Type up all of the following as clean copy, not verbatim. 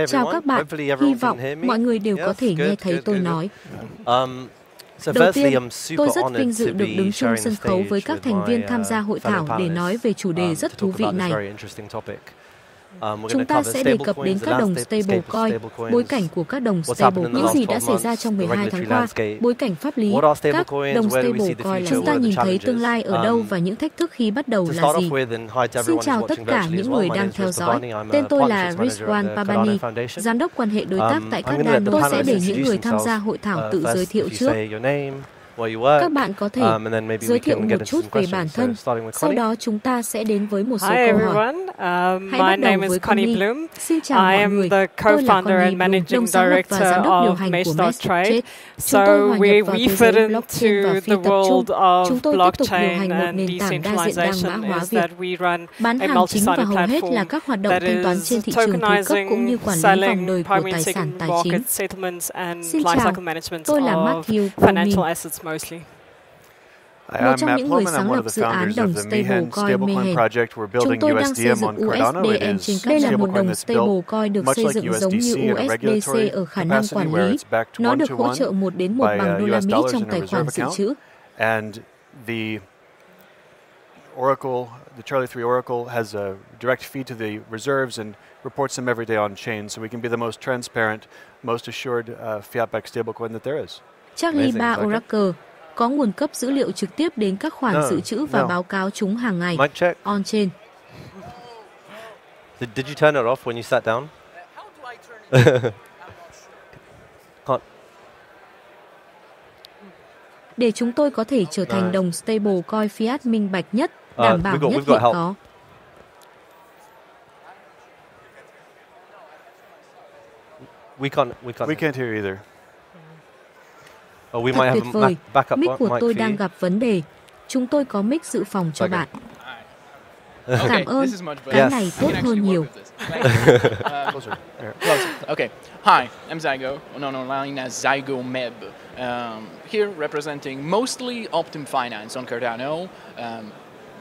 Chào các bạn, hy vọng mọi người đều có thể nghe thấy tôi nói. Đầu tiên, tôi rất vinh dự được đứng chung sân khấu với các thành viên tham gia hội thảo để nói về chủ đề rất thú vị này. Chúng ta sẽ đề cập đến các đồng stablecoin, bối cảnh của các đồng stable, những gì đã xảy ra trong 12 tháng qua, bối cảnh pháp lý, các đồng stablecoin, chúng ta nhìn thấy tương lai ở đâu và những thách thức khi bắt đầu là gì. Xin chào tất cả những người đang theo dõi. Tên tôi là Rizwan Pabani, Giám đốc quan hệ đối tác tại các đàn. Tôi sẽ để những người tham gia hội thảo tự giới thiệu trước. Các bạn có thể giới thiệu một chút về bản thân, sau đó chúng ta sẽ đến với một số câu hỏi. Hãy bắt đầu với Connie. Xin chào mọi người, tôi là Connie Bloom, đồng sáng lập và giám đốc điều hành của Mesh. Chúng tôi hòa nhập vào thế giới blockchain và phi tập trung. Chúng tôi tiếp tục điều hành một nền tảng đa diện đa mã hóa Việt. Bán hàng chính và hầu hết là các hoạt động thanh toán trên thị trường thứ cấp cũng như quản lý vòng đời của tài sản tài chính. Xin chào, tôi là Matthew Comin. Một trong những người sáng lập dự án đồng stablecoin Mayhem. Chúng tôi đang xây dựng USDM trên cách. Đây là một đồng stablecoin được xây dựng giống như USDC ở khả năng quản lý. Nó được hỗ trợ 1 đến 1 bằng đô la Mỹ trong tài khoản dự trữ. The Charlie 3 Oracle has a direct feed to the reserves and reports them every day on chain, so we can be the most transparent, most assured fiat-backed stablecoin that there is. Charlie 3 Oracle có nguồn cấp dữ liệu trực tiếp đến các khoản dự trữ và báo cáo chúng hàng ngày on-chain. Did you turn it off when you sat down? Để chúng tôi có thể trở thành đồng stablecoin fiat minh bạch nhất, đảm bảo nhất hiện có. We can't hear you either. Thật tuyệt vời, mic của tôi đang gặp vấn đề. Chúng tôi có mic dự phòng cho bạn. Cảm ơn, cái này tốt hơn nhiều. Okay. Hi, I'm Zygo, known online as Zygo Meb. Here representing mostly Optim Finance on Cardano.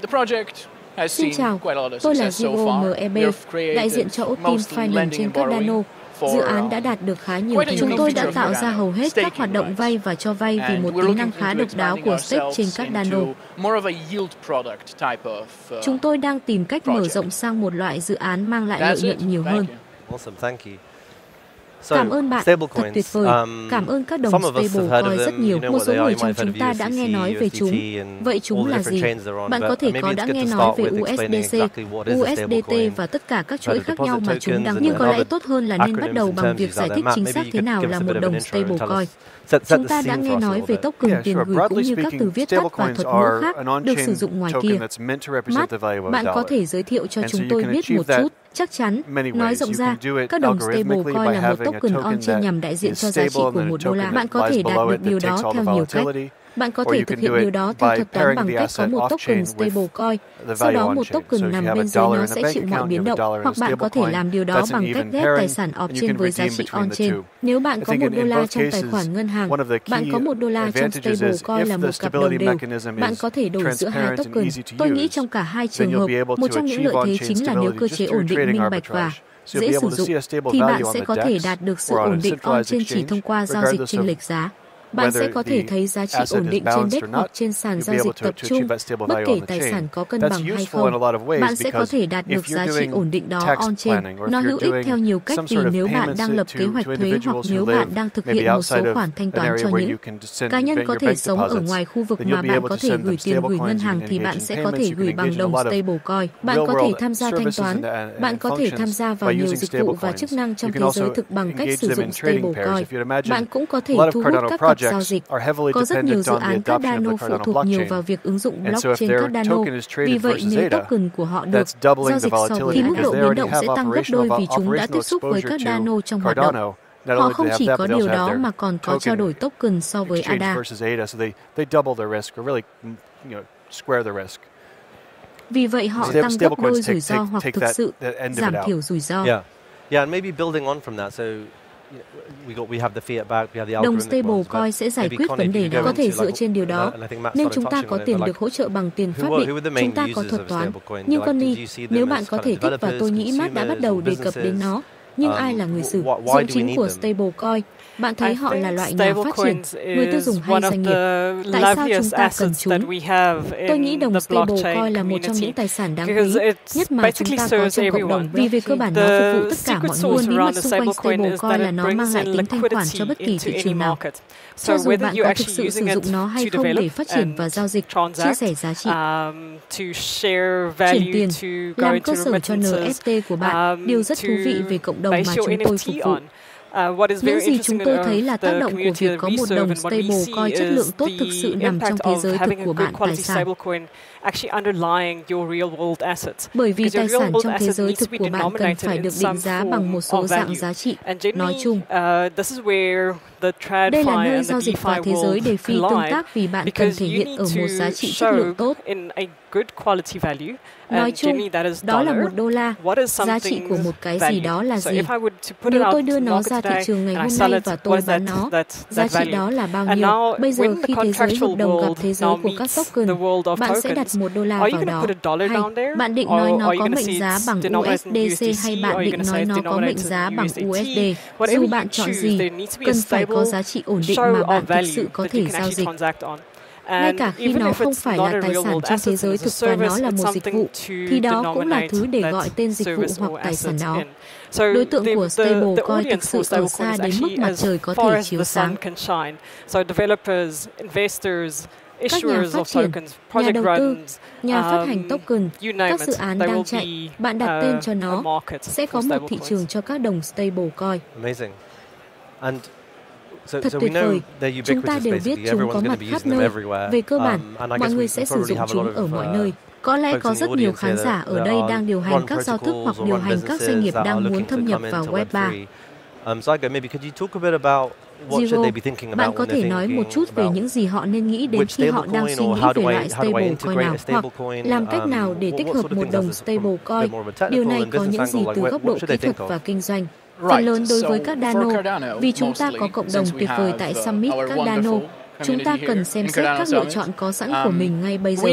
The project has seen quite a lot of success so far. MEB, đại diện cho Optim Finance trên Cardano. Dự án đã đạt được khá nhiều thành công. Chúng tôi đã tạo ra hầu hết các hoạt động vay và cho vay vì một tính năng khá độc đáo của stake trên Cardano. Chúng tôi đang tìm cách mở rộng sang một loại dự án mang lại lợi nhuận nhiều hơn. Cảm ơn bạn, thật tuyệt vời. Cảm ơn các đồng stablecoin rất nhiều. Một số người trong chúng ta đã nghe nói về chúng. Vậy chúng là gì? Bạn có thể đã nghe nói về USDC, USDT và tất cả các chuỗi khác nhau mà chúng đang. Nhưng có lẽ tốt hơn là nên bắt đầu bằng việc giải thích chính xác thế nào là một đồng stablecoin. Chúng ta đã nghe nói về token tiền gửi cũng như các từ viết tắt và thuật ngữ khác được sử dụng ngoài kia. Matt, bạn có thể giới thiệu cho chúng tôi biết một chút? Chắc chắn, nói rộng ra, các đồng stablecoin là một token on-chain nhằm đại diện cho giá trị của $1. Bạn có thể đạt được điều đó theo nhiều cách. Bạn có thể thực hiện điều đó theo thuật toán bằng cách có một token stablecoin, sau đó một token nằm bên dưới nó sẽ chịu mọi biến động, hoặc bạn có thể làm điều đó bằng cách ghép tài sản off-chain với giá trị on-chain. Nếu bạn có $1 trong tài khoản ngân hàng, bạn có $1 trong stablecoin là một cặp đồng đều. Bạn có thể đổi giữa hai token. Tôi nghĩ trong cả hai trường hợp, một trong những lợi thế chính là nếu cơ chế ổn định minh bạch và dễ sử dụng, thì bạn sẽ có thể đạt được sự ổn định on-chain chỉ thông qua giao dịch chênh lệch giá. Bạn sẽ có thể thấy giá trị ổn định trên đích hoặc trên sàn giao dịch tập trung, bất kể tài sản có cân bằng hay không. Bạn sẽ có thể đạt được giá trị ổn định đó on-chain. Nó hữu ích theo nhiều cách vì nếu bạn đang lập kế hoạch thuế hoặc nếu bạn đang thực hiện một số khoản thanh toán cho những cá nhân có thể sống ở ngoài khu vực mà bạn có thể gửi tiền gửi ngân hàng thì bạn sẽ có thể gửi bằng đồng stablecoin. Bạn có thể tham gia thanh toán. Bạn có thể tham gia vào nhiều dịch vụ và chức năng trong thế giới thực bằng cách sử dụng stablecoin. Bạn cũng có thể thu hút các cặp giao dịch. Có rất nhiều dự án Cardano phụ thuộc nhiều vào việc ứng dụng blockchain Cardano. Vì vậy, nếu token của họ được giao dịch sau thì mức độ biến động sẽ tăng gấp đôi vì chúng đã tiếp xúc với Cardano trong hoạt động. Họ không chỉ có điều đó mà còn có trao đổi token so với ADA. Vì vậy, họ tăng gấp đôi rủi ro hoặc thực sự giảm thiểu rủi ro. Yeah, and maybe building on from that, so đồng stablecoin sẽ giải quyết vấn đề đó. Có thể dựa trên điều đó, nên chúng ta có tiền được hỗ trợ bằng tiền pháp định, chúng ta có thuật toán. Nhưng Connie, nếu bạn có thể thích và tôi nghĩ Matt đã bắt đầu đề cập đến nó, Nhưng ai là người sử dụng chính của stablecoin? Bạn thấy họ là loại nhà phát triển, người tiêu dùng hay doanh nghiệp. Tại sao chúng ta cần chúng? Tôi nghĩ đồng stablecoin là một trong những tài sản đáng quý nhất mà chúng ta có trong cộng đồng, vì về cơ bản nó phục vụ tất cả mọi người. Bí mật xung quanh stablecoin là nó mang lại tính thanh khoản cho bất kỳ thị trường nào. Cho dù bạn có thực sự sử dụng nó hay không để phát triển và giao dịch, chia sẻ giá trị, chuyển tiền, làm cơ sở cho NFT của bạn, điều rất thú vị về cộng đồng mà chúng tôi phục vụ. Những gì chúng tôi thấy là tác động của việc có một đồng stablecoin chất lượng tốt thực sự nằm trong thế giới thực của bạn tài sản. Bởi vì tài sản trong thế giới thực của bạn cần phải được định giá bằng một số dạng giá trị nói chung. Đây là nơi giao dịch và thế giới để phi tương tác vì bạn cần thể hiện ở một giá trị chất lượng tốt. Nói chung, đó là $1. Giá trị của một cái gì đó là gì? Nếu tôi đưa nó ra thị trường ngày hôm nay và tôi bán nó, giá trị đó là bao nhiêu? Bây giờ khi thế giới hợp đồng gặp thế giới của các token, bạn sẽ đặt $1 vào đó. Hay bạn định nói nó có mệnh giá bằng USDC hay bạn định nói nó có mệnh giá bằng USD? Dù bạn chọn gì, cần phải có giá trị ổn định mà bạn thực sự có thể giao dịch. Ngay cả khi nó không phải là tài sản trong thế giới thực và nó là một dịch vụ, thì đó cũng là thứ để gọi tên dịch vụ hoặc tài sản đó. Đối tượng của stablecoin thực sự ở xa đến mức mặt trời có thể chiếu sáng. Các nhà phát triển, nhà đầu tư, nhà phát hành token, các dự án đang chạy, bạn đặt tên cho nó, sẽ có một thị trường cho các đồng stablecoin. Thật tuyệt vời, chúng ta đều biết chúng có mặt khắp nơi. Về cơ bản, mọi người sẽ sử dụng chúng ở mọi nơi. Có lẽ có rất nhiều khán giả ở đây đang điều hành các giao thức hoặc điều hành các doanh nghiệp đang muốn thâm nhập vào Web 3. Zero, bạn có thể nói một chút về những gì họ nên nghĩ đến khi họ đang suy nghĩ về loại stablecoin nào, hoặc làm cách nào để tích hợp một đồng stablecoin. Điều này có những gì từ góc độ kỹ thuật và kinh doanh. Phần lớn đối với các Dano, vì chúng ta có cộng đồng tuyệt vời tại Summit các Dano, chúng ta cần xem xét các lựa chọn có sẵn của mình ngay bây giờ.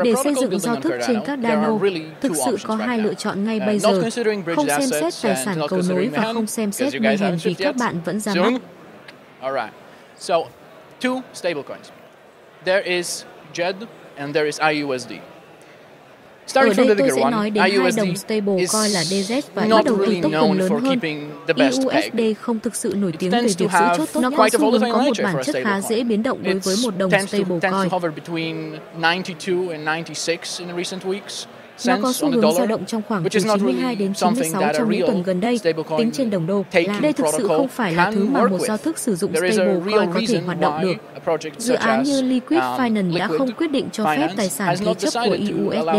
Để xây dựng giao thức trên các Dano, thực sự có hai lựa chọn ngay bây giờ, không xem xét tài sản cầu nối và không xem xét mayhem vì các bạn vẫn ra mắt. Two stablecoins. There is JED and there is IUSD. Ở đây tôi sẽ nói đến hai đồng stablecoin là DZ và bắt đầu từ token lớn hơn. USD không thực sự nổi tiếng về việc giữ chốt tốt. Nó có xu hướng có một bản chất khá dễ biến động đối với một đồng stablecoin. Nó có xu hướng dao động trong khoảng từ 92 đến 96 trong những tuần gần đây, tính trên đồng đô. Đây thực sự không phải là thứ mà một giao thức sử dụng stablecoin có thể hoạt động được. Dự án như Liquid Finance đã không quyết định cho phép tài sản thế chấp của USD.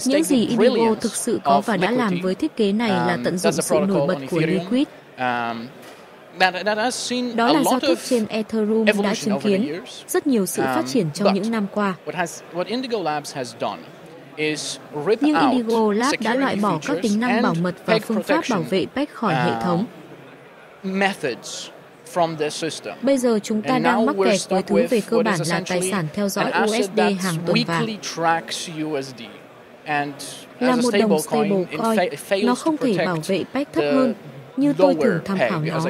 Những gì Indigo thực sự có và đã làm với thiết kế này là tận dụng sự nổi bật của Liquid. Đó là giao thức trên Ethereum đã chứng kiến rất nhiều sự phát triển trong những năm qua. Nhưng Indigo Lab đã loại bỏ các tính năng bảo mật và phương pháp bảo vệ PEC khỏi hệ thống. Bây giờ chúng ta đang mắc kẹt với thứ về cơ bản là tài sản theo dõi USD hàng tuần vàng. Là một đồng stablecoin, nó không thể bảo vệ PEC thấp hơn, như tôi thường tham khảo nó.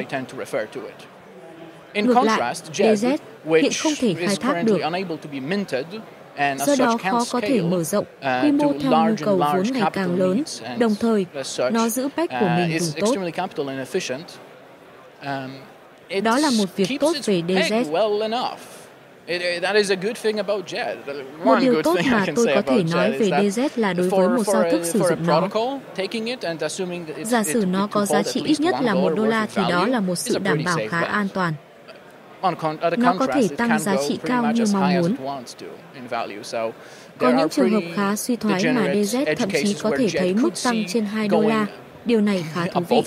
Ngược lại, DZ hiện không thể khai thác được, do đó khó có thể mở rộng, quy mô theo nhu cầu vốn ngày càng lớn, đồng thời nó giữ PEC của mình đủ tốt. Đó là một việc tốt về DZ. Một điều tốt mà tôi có thể nói về DZ là đối với một giao thức sử dụng nó. Giả sử nó có giá trị ít nhất là $1 thì đó là một sự đảm bảo khá an toàn. Nó có thể tăng giá trị cao như mong muốn. Có những trường hợp khá suy thoái mà DZ thậm chí có thể thấy mức tăng trên $2. Điều này khá thú vị.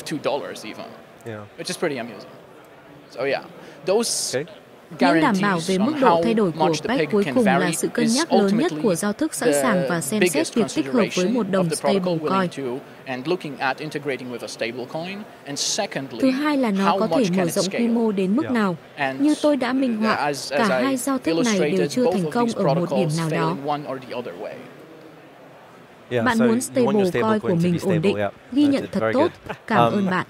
Những đảm bảo về mức độ thay đổi của PEG cuối cùng là sự cân nhắc lớn nhất của giao thức sẵn sàng và xem xét việc tích hợp với một đồng stablecoin. Thứ hai là nó có thể mở rộng quy mô đến mức nào. Như tôi đã minh họa, cả hai giao thức này đều chưa thành công ở một điểm nào đó. Bạn muốn stablecoin của mình ổn định, ghi nhận thật tốt. Cảm ơn bạn.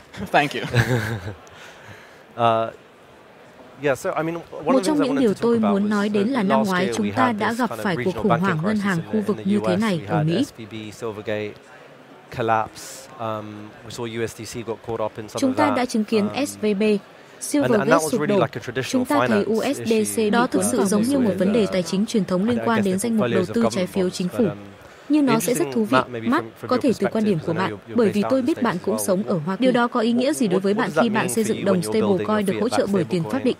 Một trong những điều tôi muốn nói đến là năm ngoái chúng ta đã gặp phải cuộc khủng hoảng ngân hàng khu vực như thế này ở Mỹ. Chúng ta đã chứng kiến SVB, Silvergate sụp đổ. Chúng ta thấy USDC đó thực sự giống như một vấn đề tài chính truyền thống liên quan đến danh mục đầu tư trái phiếu chính phủ. Nhưng nó sẽ rất thú vị, Matt, có thể từ quan điểm của bạn, bởi vì tôi biết bạn cũng sống ở Hoa Kỳ. Điều đó có ý nghĩa gì đối với bạn khi bạn xây dựng đồng stablecoin được hỗ trợ bởi tiền pháp định?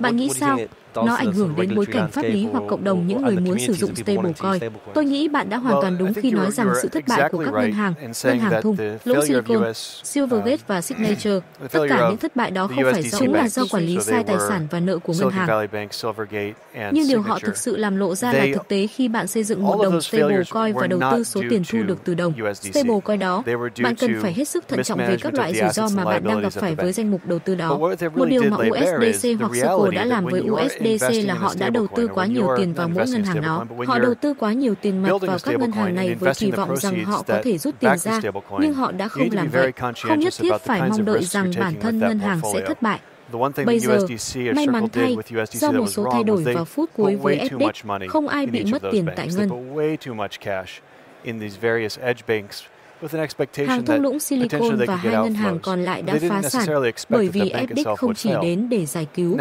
Bạn nghĩ sao? Nó ảnh hưởng đến bối cảnh pháp lý hoặc cộng đồng những người muốn sử dụng stablecoin. Tôi nghĩ bạn đã hoàn toàn đúng khi nói rằng sự thất bại của các ngân hàng thùng, lỗ Silicon, Silvergate và Signature, tất cả những thất bại đó không phải chúng là do quản lý sai tài sản và nợ của ngân hàng. Nhưng điều họ thực sự làm lộ ra là thực tế khi bạn xây dựng một đồng stablecoin và đầu tư số tiền thu được từ đồng stablecoin đó, bạn cần phải hết sức thận trọng về các loại rủi ro mà bạn đang gặp phải với danh mục đầu tư đó. Một điều mà USDC hoặc Circle đã làm với USDC là họ đã đầu tư quá nhiều tiền vào mỗi ngân hàng đó. Họ đầu tư quá nhiều tiền mặt vào các ngân hàng này với kỳ vọng rằng họ có thể rút tiền ra, nhưng họ đã không làm vậy. Không nhất thiết phải mong đợi rằng bản thân ngân hàng sẽ thất bại. Bây giờ, may mắn thay, do một số thay đổi vào phút cuối với FDIC, không ai bị mất tiền tại ngân. Hàng thung lũng Silicon và hai ngân hàng còn lại đã phá sản bởi vì FDIC không chỉ đến để giải cứu.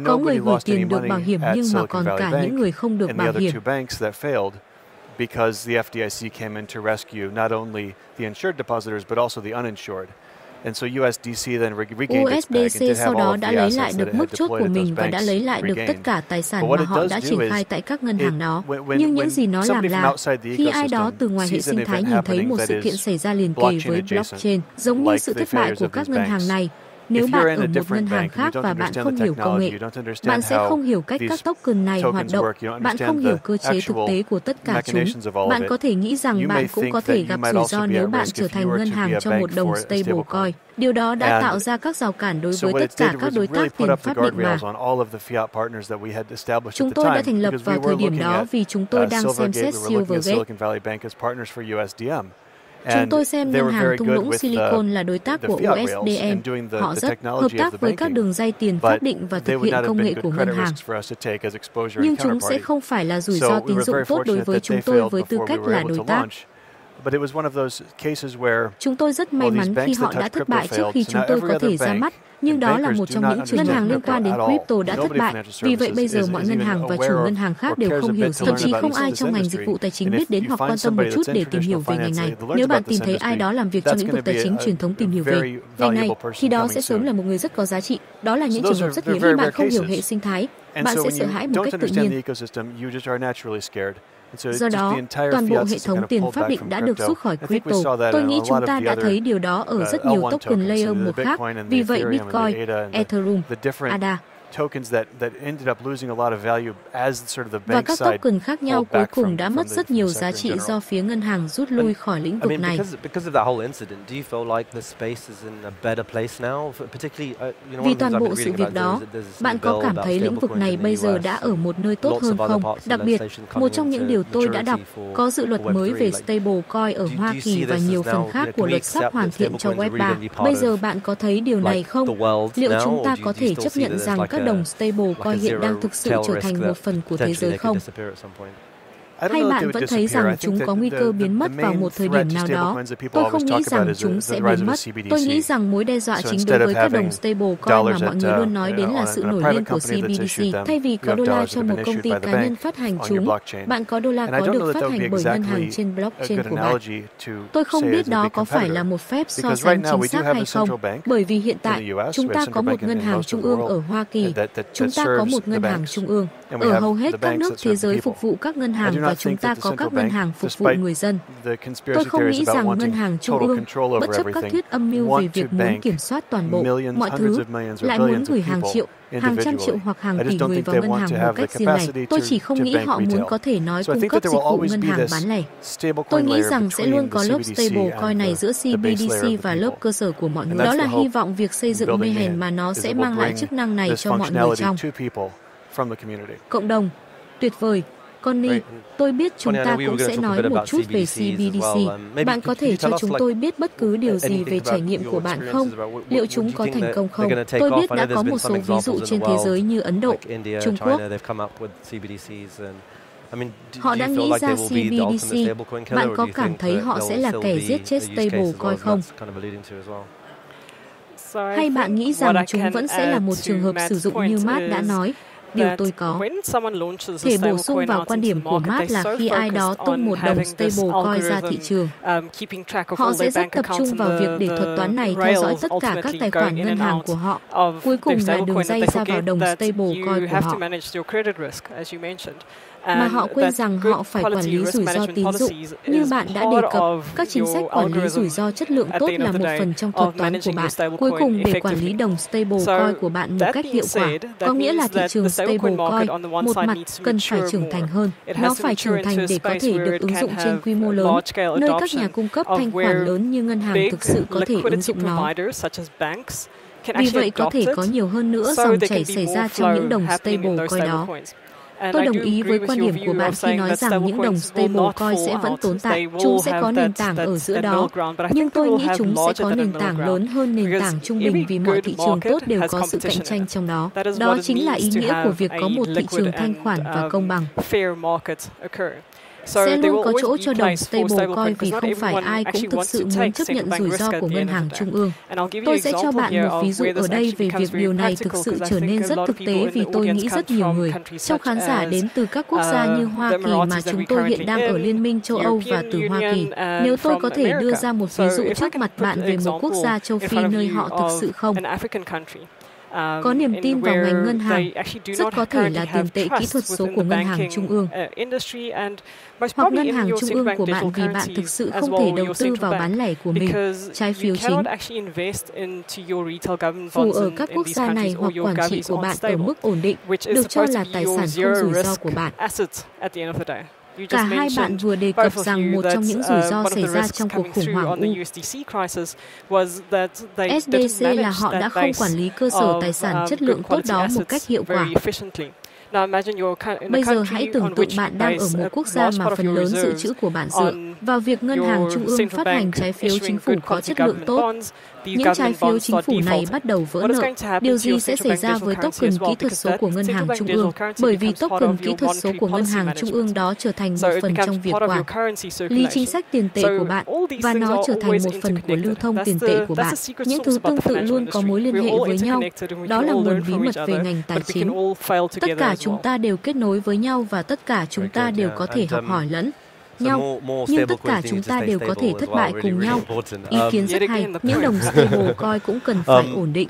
Có người gửi tiền được bảo hiểm nhưng mà còn cả những người không được bảo hiểm. Because the FDIC came in to rescue not only the insured depositors but also the uninsured. And so USDC then regained its peg and did sau have all đó of đã the lấy assets lại that được it mức had chốt của deployed mình at và those đã banks lấy lại được tất regained. cả tài sản mà họ đã triển khai tại các ngân hàng đó. Nhưng những gì nó làm là khi ai đó từ ngoài hệ sinh thái nhìn thấy một sự kiện xảy ra liền kề với blockchain, giống như sự thất bại của các ngân hàng này. Nếu bạn ở một ngân hàng khác và bạn không hiểu công nghệ, bạn sẽ không hiểu cách các token này hoạt động, bạn không hiểu cơ chế thực tế của tất cả chúng. Bạn có thể nghĩ rằng bạn cũng có thể gặp rủi ro nếu bạn trở thành ngân hàng cho một đồng stablecoin. Điều đó đã tạo ra các rào cản đối với tất cả các đối tác tiền pháp định mà. Chúng tôi đã thành lập vào thời điểm đó vì chúng tôi đang xem xét Silvergate. Chúng tôi xem ngân hàng thung lũng Silicon là đối tác của USDM. Họ rất hợp tác với các đường dây tiền pháp định và thực hiện công nghệ của ngân hàng. Nhưng chúng sẽ không phải là rủi ro tín dụng tốt đối với chúng tôi với tư cách là đối tác. Chúng tôi rất may mắn khi họ đã thất bại trước khi chúng tôi có thể ra mắt, nhưng đó là một trong những ngân hàng liên quan đến crypto đã thất bại. Vì vậy bây giờ mọi ngân hàng và chủ ngân hàng khác đều không hiểu, thậm chí không ai trong ngành dịch vụ tài chính biết đến hoặc quan tâm một chút để tìm hiểu về ngành này. Nếu bạn tìm thấy ai đó làm việc trong lĩnh vực tài chính truyền thống tìm hiểu về ngành này, thì đó sẽ sớm là một người rất có giá trị. Đó là những trường hợp rất hiếm khi bạn không hiểu hệ sinh thái. Bạn sẽ sợ hãi một cách tự nhiên. Do đó, toàn bộ hệ thống tiền pháp định đã được rút khỏi crypto. Tôi nghĩ chúng ta đã thấy điều đó ở rất nhiều token layer 1 khác. Vì vậy, Bitcoin, Ethereum, ADA và các token khác nhau cuối cùng đã mất rất nhiều giá trị do phía ngân hàng rút lui khỏi lĩnh vực này. Vì toàn bộ sự việc đó, bạn có cảm thấy lĩnh vực này bây giờ đã ở một nơi tốt hơn không? Đặc biệt, một trong những điều tôi đã đọc, có dự luật mới về stablecoin ở Hoa Kỳ và nhiều phần khác của luật sắp hoàn thiện cho Web 3. Bây giờ bạn có thấy điều này không? Liệu chúng ta có thể chấp nhận rằng các đồng stablecoin hiện đang thực sự trở thành một phần của thế giới không? Hay bạn vẫn thấy rằng chúng có nguy cơ biến mất vào một thời điểm nào đó? Tôi không nghĩ rằng chúng sẽ biến mất. Tôi nghĩ rằng mối đe dọa chính đối với các đồng stablecoin mà mọi người luôn nói đến là sự nổi lên của CBDC. Thay vì có đô la cho một công ty cá nhân phát hành chúng, bạn có đô la có được phát hành bởi ngân hàng trên blockchain của bạn. Tôi không biết đó có phải là một phép so sánh chính xác hay không, bởi vì hiện tại chúng ta có một ngân hàng trung ương ở Hoa Kỳ, chúng ta có một ngân hàng trung ương. Ở hầu hết các nước thế giới phục vụ các ngân hàng và chúng ta có các ngân hàng phục vụ người dân. Tôi không nghĩ rằng ngân hàng trung ương, bất chấp các thuyết âm mưu về việc muốn kiểm soát toàn bộ, mọi thứ, lại muốn gửi hàng triệu, hàng trăm triệu hoặc hàng tỷ người vào ngân hàng một cách riêng lẻ. Tôi chỉ không nghĩ họ muốn có thể nói cung cấp dịch vụ ngân hàng bán lẻ. Tôi nghĩ rằng sẽ luôn có lớp stablecoin này giữa CBDC và lớp cơ sở của mọi người. Đó là hy vọng việc xây dựng mê hèn mà nó sẽ mang lại chức năng này cho mọi người trong cộng đồng. Tuyệt vời. Connie, tôi biết chúng ta cũng sẽ nói một chút về CBDC. Bạn có thể cho chúng tôi biết bất cứ điều gì về trải nghiệm của bạn không? Liệu chúng có thành công không? Tôi biết đã có một số ví dụ trên thế giới như Ấn Độ, Trung Quốc. Họ đã nghĩ ra CBDC. Bạn có cảm thấy họ sẽ là kẻ giết chết stablecoin không? Hay bạn nghĩ rằng chúng vẫn sẽ là một trường hợp sử dụng như Matt đã nói? Điều tôi có thể bổ sung vào quan điểm của Matt là khi ai đó tung một đồng stablecoin ra thị trường, họ sẽ rất tập trung vào việc để thuật toán này theo dõi tất cả các tài khoản ngân hàng của họ. Cuối cùng là đường ray ra vào đồng stablecoin của họ. Mà họ quên rằng họ phải quản lý rủi ro tín dụng. Như bạn đã đề cập, các chính sách quản lý rủi ro chất lượng tốt là một phần trong thuật toán của bạn. Cuối cùng, để quản lý đồng stablecoin của bạn một cách hiệu quả, có nghĩa là thị trường stablecoin, một mặt, cần phải trưởng thành hơn. Nó phải trưởng thành để có thể được ứng dụng trên quy mô lớn, nơi các nhà cung cấp thanh khoản lớn như ngân hàng thực sự có thể ứng dụng nó. Vì vậy, có thể có nhiều hơn nữa dòng chảy xảy ra trong những đồng stablecoin đó. Tôi đồng ý với quan điểm của bạn khi nói rằng những đồng stablecoin sẽ vẫn tồn tại, chúng sẽ có nền tảng ở giữa đó. Nhưng tôi nghĩ chúng sẽ có nền tảng lớn hơn nền tảng trung bình vì mọi thị trường tốt đều có sự cạnh tranh trong đó. Đó chính là ý nghĩa của việc có một thị trường thanh khoản và công bằng. Sẽ luôn có chỗ cho đồng stablecoin vì không phải ai cũng thực sự muốn chấp nhận rủi ro của ngân hàng trung ương. Tôi sẽ cho bạn một ví dụ ở đây về việc điều này thực sự trở nên rất thực tế vì tôi nghĩ rất nhiều người trong khán giả đến từ các quốc gia như Hoa Kỳ mà chúng tôi hiện đang ở Liên minh châu Âu và từ Hoa Kỳ. Nếu tôi có thể đưa ra một ví dụ trước mặt bạn về một quốc gia châu Phi nơi họ thực sự không có niềm tin vào ngành ngân hàng, rất có thể là tiền tệ kỹ thuật số của ngân hàng trung ương, hoặc ngân hàng trung ương của bạn vì bạn thực sự không thể đầu tư vào bán lẻ của mình, trái phiếu chính. Phủ ở các quốc gia này hoặc quản trị của bạn ở mức ổn định, được cho là tài sản không rủi ro của bạn. Cả hai bạn vừa đề cập rằng một trong những rủi ro xảy ra trong cuộc khủng hoảng USDC là họ đã không quản lý cơ sở tài sản chất lượng tốt đó một cách hiệu quả. Bây giờ hãy tưởng tượng bạn đang ở một quốc gia mà phần lớn dự trữ của bạn dựa vào việc ngân hàng trung ương phát hành trái phiếu chính phủ có chất lượng tốt. Những trái phiếu chính phủ này bắt đầu vỡ nợ. Điều gì sẽ xảy ra với token kỹ thuật số của ngân hàng trung ương? Bởi vì token kỹ thuật số của ngân hàng trung ương đó trở thành một phần trong việc quản lý chính sách tiền tệ của bạn, và nó trở thành một phần của lưu thông tiền tệ của bạn. Những thứ tương tự luôn có mối liên hệ với nhau. Đó là nguồn bí mật về ngành tài chính. Tất cả chúng ta đều kết nối với nhau và tất cả chúng ta đều có thể học hỏi lẫn nhau, nhưng tất cả chúng ta đều có thể thất bại cùng nhau. Ý kiến rất hay, những đồng stablecoin cũng cần phải ổn định.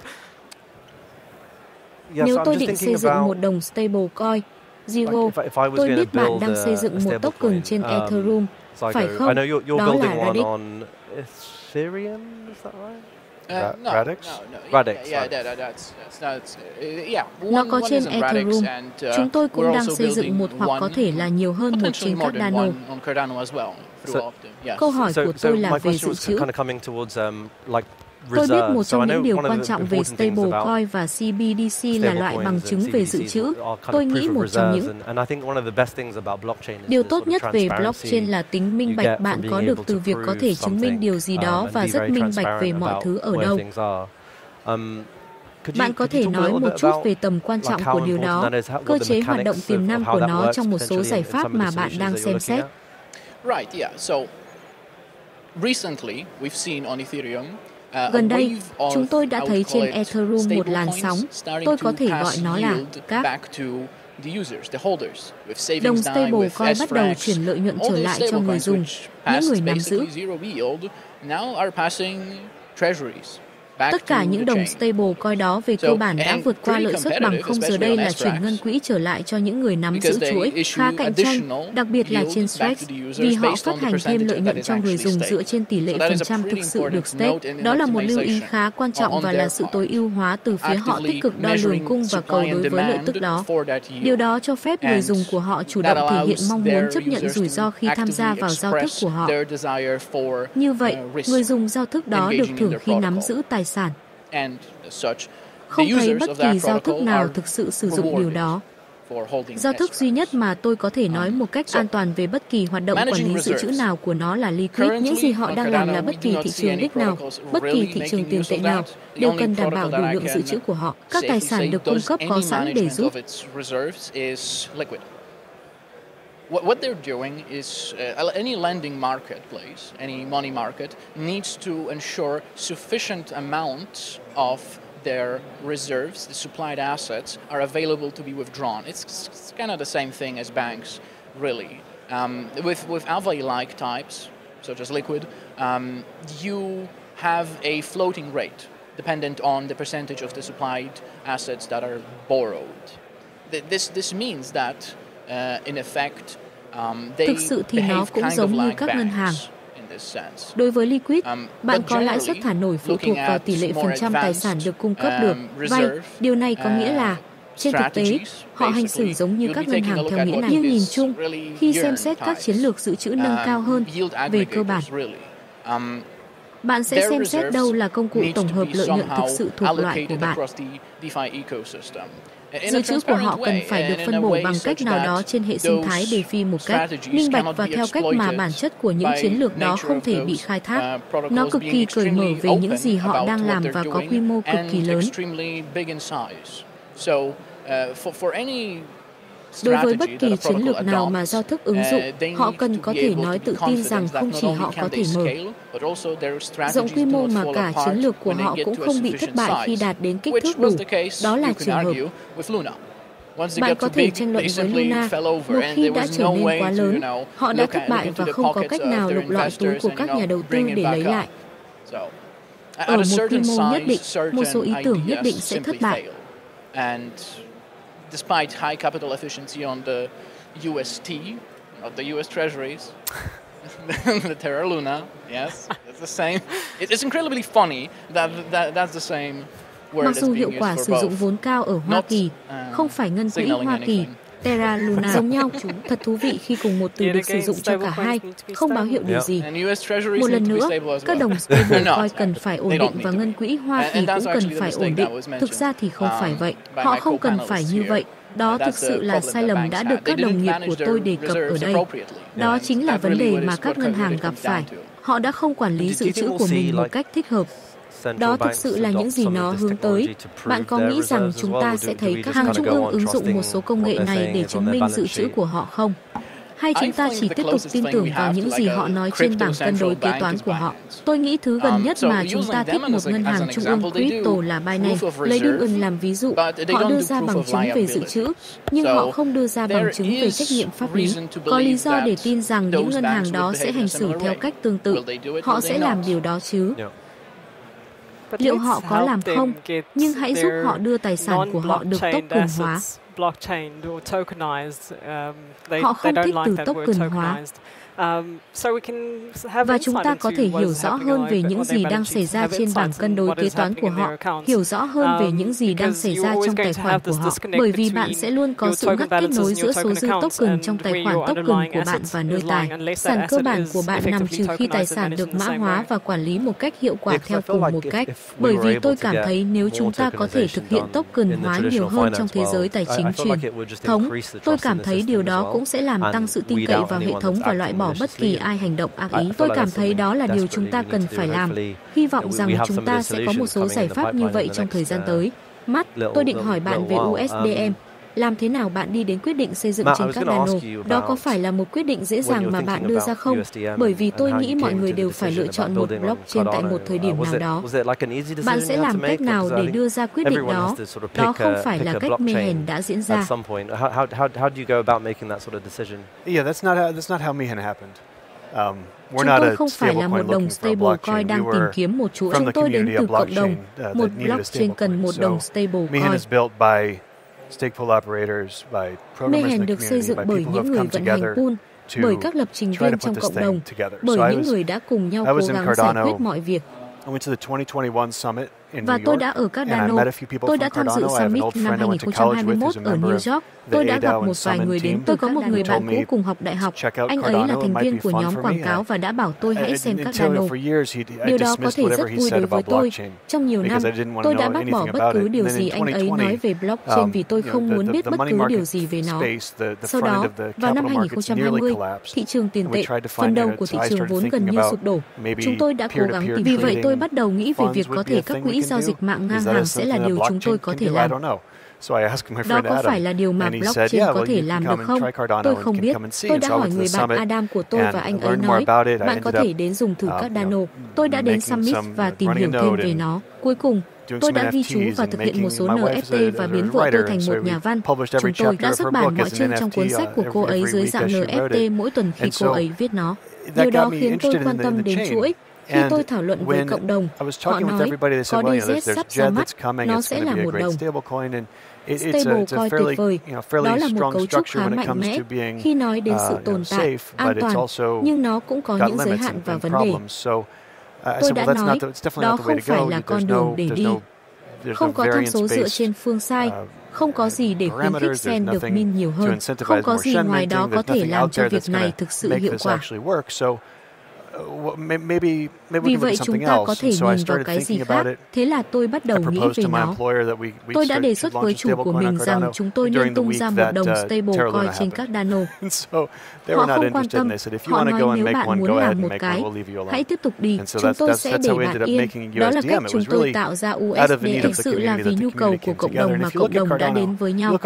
Nếu tôi định xây dựng một đồng stablecoin, Zero, tôi biết bạn đang xây dựng một token trên Ethereum, phải không? Đó là đích. Nó có trên Ethereum. Chúng tôi cũng đang xây dựng một hoặc có thể là nhiều hơn một trên Cardano. Câu hỏi của tôi là về dự trữ. Tôi biết một trong những điều quan trọng về stablecoin và CBDC là loại bằng chứng về dự trữ. Tôi nghĩ một trong những điều tốt nhất về blockchain là tính minh bạch bạn có được từ việc có thể chứng minh điều gì đó và rất minh bạch về mọi thứ ở đâu. Bạn có thể nói một chút về tầm quan trọng của điều đó, cơ chế hoạt động tiềm năng của nó trong một số giải pháp mà bạn đang xem xét. Gần đây, chúng tôi đã thấy trên Ethereum một làn sóng, tôi có thể gọi nó là các đồng stablecoin bắt đầu chuyển lợi nhuận trở lại cho người dùng, những người nắm giữ. Tất cả những đồng stablecoin đó về cơ bản đã vượt qua lợi suất bằng không, giờ đây là chuyển ngân quỹ trở lại cho những người nắm giữ chuỗi, khá cạnh tranh, đặc biệt là trên Stretch, vì họ phát hành thêm lợi nhuận cho người dùng dựa trên tỷ lệ phần trăm thực sự được stake. Đó là một lưu ý khá quan trọng và là sự tối ưu hóa từ phía họ tích cực đo lường cung và cầu đối với lợi tức đó. Điều đó cho phép người dùng của họ chủ động thể hiện mong muốn chấp nhận rủi ro khi tham gia vào giao thức của họ. Như vậy, người dùng giao thức đó được thưởng khi nắm giữ tài sản. Không thấy bất kỳ giao thức nào thực sự sử dụng điều đó. Giao thức duy nhất mà tôi có thể nói một cách an toàn về bất kỳ hoạt động quản lý dự trữ nào của nó là liquid. Những gì họ đang làm là bất kỳ thị trường đích nào, bất kỳ thị trường tiền tệ nào, đều cần đảm bảo đủ lượng dự trữ của họ. Các tài sản được cung cấp có sẵn để giúp. What they're doing is any lending marketplace, any money market needs to ensure sufficient amounts of their reserves, the supplied assets, are available to be withdrawn. It's kind of the same thing as banks, really. With alpha-like types, such as liquid, you have a floating rate dependent on the percentage of the supplied assets that are borrowed. This means that in effect, thực sự thì nó cũng giống như các ngân hàng. Đối với liquid, bạn có lãi suất thả nổi phụ thuộc vào tỷ lệ phần trăm tài sản được cung cấp được vay. Điều này có nghĩa là, trên thực tế, họ hành xử giống như các ngân hàng theo nghĩa này. Nhưng nhìn chung, khi xem xét các chiến lược dự trữ nâng cao hơn, về cơ bản, bạn sẽ xem xét đâu là công cụ tổng hợp lợi nhuận thực sự thuộc loại của bạn. Dự trữ của họ cần phải được phân bổ bằng cách nào đó trên hệ sinh thái DeFi một cách minh bạch và theo cách mà bản chất của những chiến lược đó không thể bị khai thác. Nó cực kỳ cởi mở về những gì họ đang làm và có quy mô cực kỳ lớn. Đối với bất kỳ chiến lược nào mà giao thức ứng dụng, họ cần có thể nói tự tin rằng không chỉ họ có thể mở rộng quy mô mà cả chiến lược của họ cũng không bị thất bại khi đạt đến kích thước đủ. Đó là trường hợp. Bạn có thể tranh luận với Luna, một khi đã trở nên quá lớn, họ đã thất bại và không có cách nào lục lọi túi của các nhà đầu tư để lấy lại. Ở một quy mô nhất định, một số ý tưởng nhất định sẽ thất bại. Despite high capital efficiency on the UST, not the US Treasuries, the Terra Luna, yes, it's the same. It's incredibly funny that that's the same word. Mặc dù hiệu quả sử dụng vốn cao ở Hoa Kỳ, không phải ngân quỹ Hoa Kỳ, Terra Luna giống nhau. Thật thú vị khi cùng một từ được sử dụng cho cả hai, không báo hiệu điều gì. Một lần nữa, các đồng stablecoin cần phải ổn định và ngân quỹ Hoa Kỳ cũng cần phải ổn định. Thực ra thì không phải vậy. Họ không cần phải như vậy. Đó thực sự là sai lầm đã được các đồng nghiệp của tôi đề cập ở đây. Đó chính là vấn đề mà các ngân hàng gặp phải. Họ đã không quản lý dự trữ của mình một cách thích hợp. Đó thực sự là những gì nó hướng tới. Bạn có nghĩ rằng chúng ta sẽ thấy các hàng trung ương ứng dụng một số công nghệ này để chứng minh dự trữ của họ không? Hay chúng ta chỉ tiếp tục tin tưởng vào những gì họ nói trên bảng cân đối kế toán của họ? Tôi nghĩ thứ gần nhất mà chúng ta thích một ngân hàng trung ương crypto là Binance. Lấy Viễn làm ví dụ, họ đưa ra bằng chứng về dự trữ, nhưng họ không đưa ra bằng chứng về trách nhiệm pháp lý. Có lý do để tin rằng những ngân hàng đó sẽ hành xử theo cách tương tự. Họ sẽ làm điều đó chứ? Liệu họ có làm không? Nhưng hãy giúp họ đưa tài sản của họ được token hóa. Họ không thích từ token hóa. Và chúng ta có thể hiểu rõ hơn về những gì đang xảy ra trên bảng cân đối kế toán của họ, hiểu rõ hơn về những gì đang xảy ra trong tài khoản của họ, bởi vì bạn sẽ luôn có sự ngắt kết nối giữa số dư token trong tài khoản token của bạn và nơi tài. Sản cơ bản của bạn nằm trừ khi tài sản được mã hóa và quản lý một cách hiệu quả theo cùng một cách. Bởi vì tôi cảm thấy nếu chúng ta có thể thực hiện token hóa nhiều hơn trong thế giới tài chính truyền thống, tôi cảm thấy điều đó cũng sẽ làm tăng sự tin cậy vào hệ thống và loại bỏ bất kỳ ai hành động ác ý. Tôi cảm thấy đó là điều chúng ta cần phải làm. Hy vọng rằng chúng ta sẽ có một số giải pháp như vậy trong thời gian tới. Tôi định hỏi bạn về USDM. Làm thế nào bạn đi đến quyết định xây dựng trên các nano? Đó có phải là một quyết định dễ dàng mà bạn đưa ra không? Bởi vì tôi nghĩ mọi người đều phải lựa chọn một blockchain tại một thời điểm nào đó. Bạn sẽ làm cách nào để đưa ra quyết định đó? Đó không phải là cách Mayhem đã diễn ra. Yeah, that's not how Mayhem happened. Chúng tôi không phải là một đồng stablecoin đang tìm kiếm một chuỗi. Chúng tôi đến từ cộng đồng. Một blockchain cần một đồng stablecoin. Mayhem được xây dựng bởi những người vận hành pool, bởi các lập trình viên trong cộng đồng, bởi những người đã cùng nhau cố gắng giải quyết mọi việc. Và tôi đã ở Cardano, tôi đã tham dự Summit năm 2021 ở New York. Tôi đã gặp một vài người đến. Tôi có một người bạn cũ cùng học đại học. Anh ấy là thành viên của nhóm quảng cáo và đã bảo tôi hãy xem Cardano. Điều đó có thể rất vui đối với tôi. Trong nhiều năm, tôi đã bác bỏ bất cứ điều gì anh ấy nói về blockchain vì tôi không muốn biết bất cứ điều gì về nó. Sau đó, vào năm 2020, thị trường tiền tệ, phần đầu của thị trường vốn gần như sụp đổ. Chúng tôi đã cố gắng tìm. Vì vậy, tôi bắt đầu nghĩ về việc có thể các quỹ giao dịch mạng ngang hàng sẽ là điều chúng tôi có thể làm. Đó có phải là điều mà blockchain có thể làm được không? Tôi không biết. Tôi đã hỏi người bạn Adam của tôi và anh ấy nói, bạn có thể đến dùng thử Cardano. Tôi đã đến Summit và tìm hiểu thêm về nó. Cuối cùng, tôi đã ghi chú và thực hiện một số NFT và biến vợ tôi thành một nhà văn. Chúng tôi đã xuất bản mọi chương trong cuốn sách của cô ấy dưới dạng NFT mỗi tuần khi cô ấy viết nó. Điều đó khiến tôi quan tâm đến chuỗi. Khi tôi thảo luận với cộng đồng, họ nói, có DZ sắp ra mắt, nó sẽ là một đồng. Stablecoin tuyệt vời, đó là một cấu trúc khá mạnh mẽ khi nói đến sự tồn tại, an toàn, nhưng nó cũng có những giới hạn và vấn đề. Tôi đã nói, đó không phải là con đường để đi. Không có tham số dựa trên phương sai, không có gì để khuyến khích sen được min nhiều hơn, không có gì ngoài đó có thể làm cho việc này thực sự hiệu quả. Vì vậy chúng ta có thể nhìn vào cái gì khác. Thế là tôi bắt đầu nghĩ về nó. Tôi đã đề xuất với chủ của mình rằng chúng tôi nên tung ra một đồng stablecoin trên Cardano. Họ không quan tâm. Họ nói nếu bạn muốn làm một cái, hãy tiếp tục đi. Chúng tôi sẽ để bạn yên. Đó là cách chúng tôi tạo ra USD. Thực sự là vì nhu cầu của cộng đồng mà cộng đồng đã đến với nhau.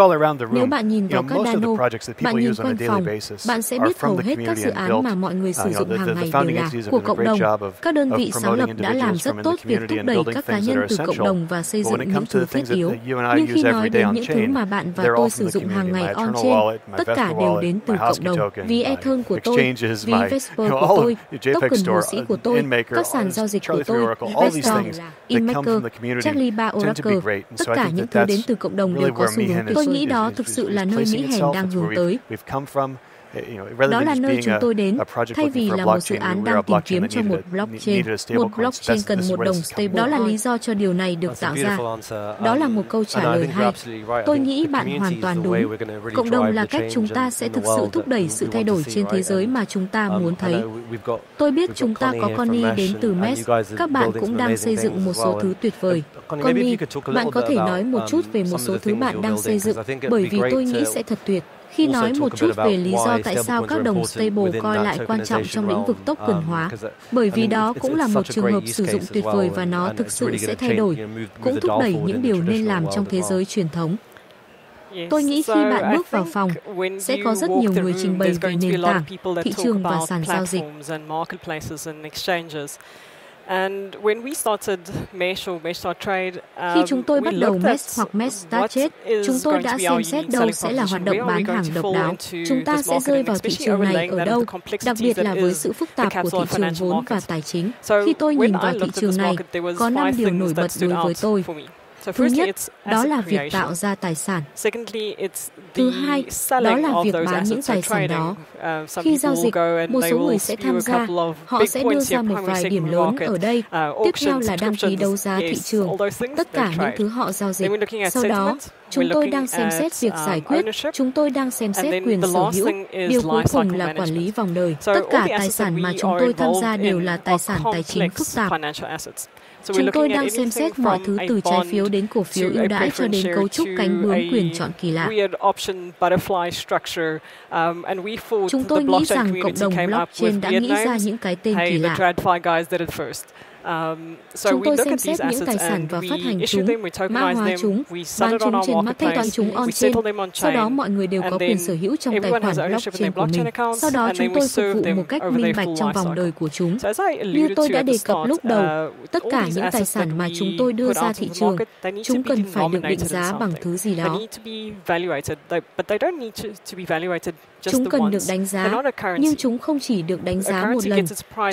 Nếu bạn nhìn vào Cardano, bạn nhìn quanh phòng, bạn sẽ biết hầu hết các dự án mà mọi người sử dụng hàng ngày đều là của cộng đồng. Các đơn vị sáng lập đã làm rất tốt việc thúc đẩy các cá nhân từ cộng đồng và xây dựng những thứ thiết yếu. Nhưng khi nói đến những thứ mà bạn và tôi sử dụng hàng ngày on-chain, tất cả đều đến từ cộng đồng. Ví Ether của tôi, ví Vesper của tôi, token bồ sĩ của tôi, các sàn giao dịch của tôi, Vestor, Inmaker, Charlie 3 Oracle, tất cả những thứ đến từ cộng đồng đều có xu hướng. Tôi nghĩ đó thực sự là nơi Mỹ hèn đang hướng tới. Đó là nơi chúng tôi đến, thay vì là một dự án đang tìm kiếm cho một blockchain. Một blockchain cần một đồng stable. Đó là lý do cho điều này được tạo ra. Đó là một câu trả lời hay. Tôi nghĩ bạn hoàn toàn đúng. Cộng đồng là cách chúng ta sẽ thực sự thúc đẩy sự thay đổi trên thế giới mà chúng ta muốn thấy. Tôi biết chúng ta có Connie đến từ Mesh. Các bạn cũng đang xây dựng một số thứ tuyệt vời. Connie, bạn có thể nói một chút về một số thứ bạn đang xây dựng, bởi vì tôi nghĩ sẽ thật tuyệt. Khi nói một chút về lý do tại sao các đồng stablecoin lại quan trọng trong lĩnh vực token hóa, bởi vì đó cũng là một trường hợp sử dụng tuyệt vời và nó thực sự sẽ thay đổi, cũng thúc đẩy những điều nên làm trong thế giới truyền thống. Tôi nghĩ khi bạn bước vào phòng, sẽ có rất nhiều người trình bày về nền tảng, thị trường và sàn giao dịch. Khi chúng tôi bắt đầu Mesh hoặc Mesh Start Trade, chúng tôi đã xem xét đâu sẽ là hoạt động bán hàng độc đáo. Chúng ta sẽ rơi vào thị trường này ở đâu, đặc biệt là với sự phức tạp của thị trường vốn và tài chính. Khi tôi nhìn vào thị trường này, có 5 điều nổi bật đối với tôi. Thứ nhất, đó là việc tạo ra tài sản. Thứ hai, đó là việc bán những tài sản đó. Khi giao dịch, một số người sẽ tham gia, họ sẽ đưa ra một vài điểm lớn ở đây. Tiếp theo là đăng ký đấu giá thị trường, tất cả những thứ họ giao dịch. Sau đó, chúng tôi đang xem xét việc giải quyết, chúng tôi đang xem xét quyền sở hữu. Điều cuối cùng là quản lý vòng đời. Tất cả tài sản mà chúng tôi tham gia đều là tài sản tài chính phức tạp. Chúng tôi đang xem xét mọi thứ từ trái phiếu đến cổ phiếu ưu đãi cho đến cấu trúc cánh bướm quyền chọn kỳ lạ. Chúng tôi nghĩ rằng cộng đồng blockchain đã nghĩ ra những cái tên kỳ lạ. Chúng tôi xem xét những tài sản và phát hành chúng, mã hóa chúng, bán chúng trên market, thanh toán chúng on-chain. Sau đó mọi người đều có quyền sở hữu trong tài khoản blockchain của mình. Sau đó chúng tôi phục vụ một cách minh bạch trong vòng đời của chúng. Như tôi đã đề cập lúc đầu, tất cả những tài sản mà chúng tôi đưa ra thị trường, chúng cần phải được định giá bằng thứ gì đó. Chúng cần được đánh giá, nhưng chúng không chỉ được đánh giá một lần.